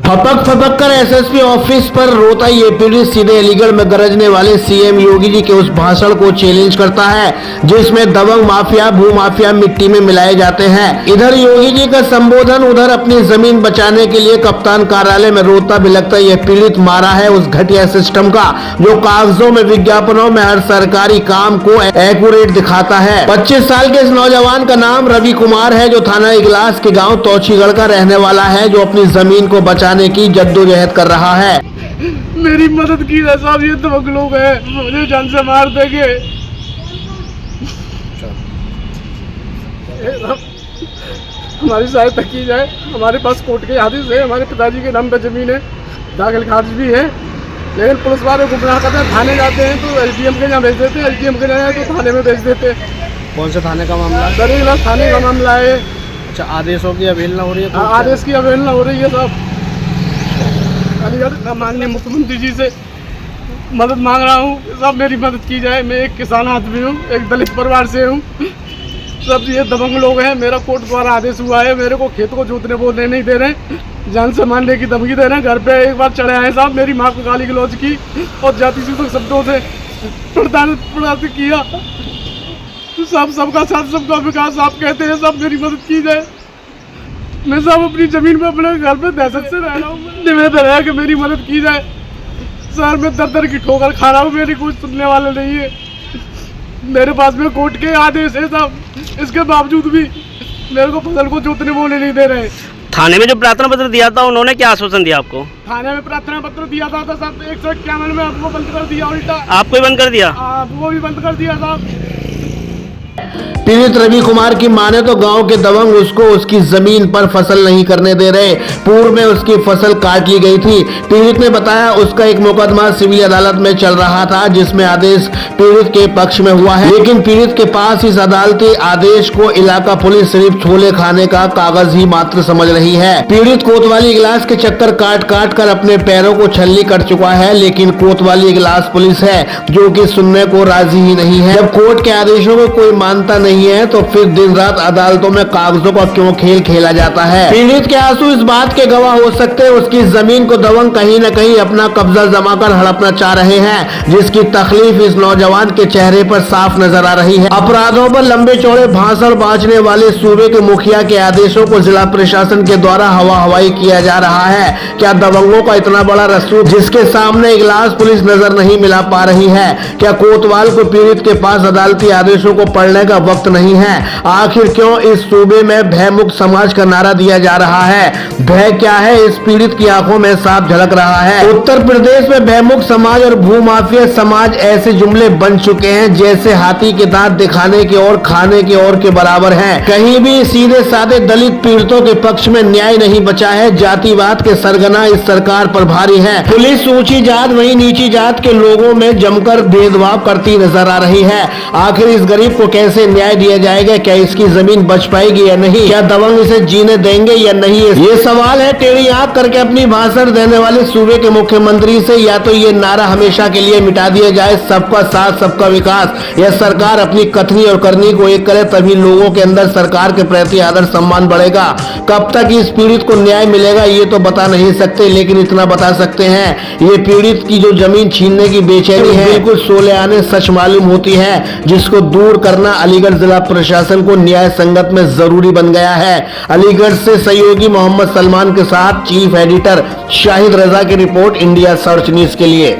फपक कर SSP office पर रोता ये पीड़ित सीधे अलीगढ़ में गरजने वाले सीएम योगी जी के उस भाषण को चैलेंज करता है जिसमें दबंग माफिया भू माफिया मिट्टी में मिलाए जाते हैं। इधर योगी जी का संबोधन, उधर अपनी जमीन बचाने के लिए कप्तान कार्यालय में रोता बिलखता ये पीड़ित मारा है उस घटिया सिस्टम का जो कागजों में विज्ञापनों में हर सरकारी काम को एक्यूरेट दिखाता है। 25 साल के इस नौजवान का नाम रवि कुमार है जो थाना इगलास के गाँव तौछीगढ़ का रहने वाला है जो अपनी जमीन को बचाने की जद्दोजहद कर रहा है। मेरी मदद की साहब, ये तो लोग हैं मुझे जान से मार देंगे। हमारी सहायता की जाए। हमारे पास कोर्ट के आदेश है, हमारे पिताजी के नाम पर जमीन है, दाखिल खारिज भी है, लेकिन पुलिस वाले गुमराह करते हैं। थाने जाते हैं तो एसडीएम के यहाँ भेज देते हैं, एसडीएम के जाए तो थाने में भेज देते हैं। कौन से थाने का मामला है? दरियागंज थाने का मामला है। अच्छा, आदेशों की अवहेलना हो रही है? आदेश की अवहेलना हो रही है साहब। अलीगढ़ माननीय मुख्यमंत्री जी से मदद मांग रहा हूँ, सब मेरी मदद की जाए। मैं एक किसान आदमी हूँ, एक दलित परिवार से हूँ। सब ये दबंग लोग हैं। मेरा कोर्ट द्वारा आदेश हुआ है, मेरे को खेत को जोतने बोलने नहीं दे रहे, जान से मारने की धमकी दे रहे हैं। घर पे एक बार चढ़े आए साहब, मेरी माँ को गाली गलौज की और जाति सूचक शब्दों से प्रताड़ित किया। सब सबका साथ सबका विकास आप कहते हैं, सब मेरी मदद की जाए। मैं सब अपनी जमीन पे अपने घर पे दहशत से रह रहा हूँ। निवेदन है कि मेरी मदद की जाए। सर मैं दर की ठोकर खा रहा हूँ, मेरी कुछ सुनने वाले नहीं है। मेरे पास में कोर्ट के आदेश है साहब, इसके बावजूद भी मेरे को फसल को जोतने बोलने नहीं दे रहे। थाने में जो प्रार्थना पत्र दिया था उन्होंने क्या आश्वासन दिया आपको? थाने में प्रार्थना पत्र दिया था साहब, 151 में आपको बंद कर दिया, उल्टा आपको ही बंद कर दिया? वो भी बंद कर दिया साहब। पीड़ित रवि कुमार की माने तो गांव के दबंग उसको उसकी जमीन पर फसल नहीं करने दे रहे। पूर्व में उसकी फसल काट ली गई थी। पीड़ित ने बताया उसका एक मुकदमा सिविल अदालत में चल रहा था जिसमें आदेश पीड़ित के पक्ष में हुआ है, लेकिन पीड़ित के पास इस अदालती आदेश को इलाका पुलिस सिर्फ छोले खाने का कागज ही मात्र समझ रही है। पीड़ित कोतवाली इगलास के चक्कर काट कर अपने पैरों को छल्ली कर चुका है, लेकिन कोतवाली इगलास पुलिस है जो कि सुनने को राजी ही नहीं है। जब कोर्ट के आदेशों को कोई मानता नहीं है तो फिर दिन रात अदालतों में कागजों का क्यों खेल खेला जाता है। पीड़ित के आंसू इस बात के गवाह हो सकते हैं, उसकी जमीन को दबंग कहीं न कहीं अपना कब्जा जमाकर हड़पना चाह रहे हैं, जिसकी तकलीफ इस नौजवान के चेहरे पर साफ नजर आ रही है। अपराधों पर लंबे चौड़े भाषण बांटने वाले सूबे के मुखिया के आदेशों को जिला प्रशासन के द्वारा हवा हवाई किया जा रहा है। क्या दबंगों का इतना बड़ा रसूख जिसके सामने इगलास पुलिस नजर नहीं मिला पा रही है? क्या कोतवाल को पीड़ित के पास अदालती आदेशों को पढ़ने का वक्त नहीं है? आखिर क्यों इस सूबे में भय मुक्त समाज का नारा दिया जा रहा है? भय क्या है इस पीड़ित की आंखों में साफ झलक रहा है। उत्तर प्रदेश में भय मुक्त समाज और भूमाफिया समाज ऐसे जुमले बन चुके हैं जैसे हाथी के दांत दिखाने के और खाने के और के बराबर हैं। कहीं भी सीधे साधे दलित पीड़ितों के पक्ष में न्याय नहीं बचा है। जातिवाद के सरगना इस सरकार पर भारी है। पुलिस ऊंची जात वहीं नीची जात के लोगों में जमकर भेदभाव करती नजर आ रही है। आखिर इस गरीब को कैसे न्याय दिया जाएगा? क्या इसकी जमीन बच पाएगी या नहीं? क्या दबंग इसे जीने देंगे या नहीं? ये सवाल है टेढ़ी आंख करके अपनी भाषण देने वाले सूबे के मुख्यमंत्री से। या तो ये नारा हमेशा के लिए मिटा दिया जाए, सबका साथ सबका विकास, या सरकार अपनी कथनी और करनी को एक करे, तभी लोगों के अंदर सरकार के प्रति आदर सम्मान बढ़ेगा। कब तक इस पीड़ित को न्याय मिलेगा ये तो बता नहीं सकते, लेकिन इतना बता सकते हैं ये पीड़ित की जो जमीन छीनने की बेचैनी है बिल्कुल सोले आने सच मालूम होती है, जिसको दूर करना अलीगढ़ जिला प्रशासन को न्याय संगत में जरूरी बन गया है। अलीगढ़ से सहयोगी मोहम्मद सलमान के साथ चीफ एडिटर शाहिद रजा की रिपोर्ट, इंडिया सर्च न्यूज के लिए।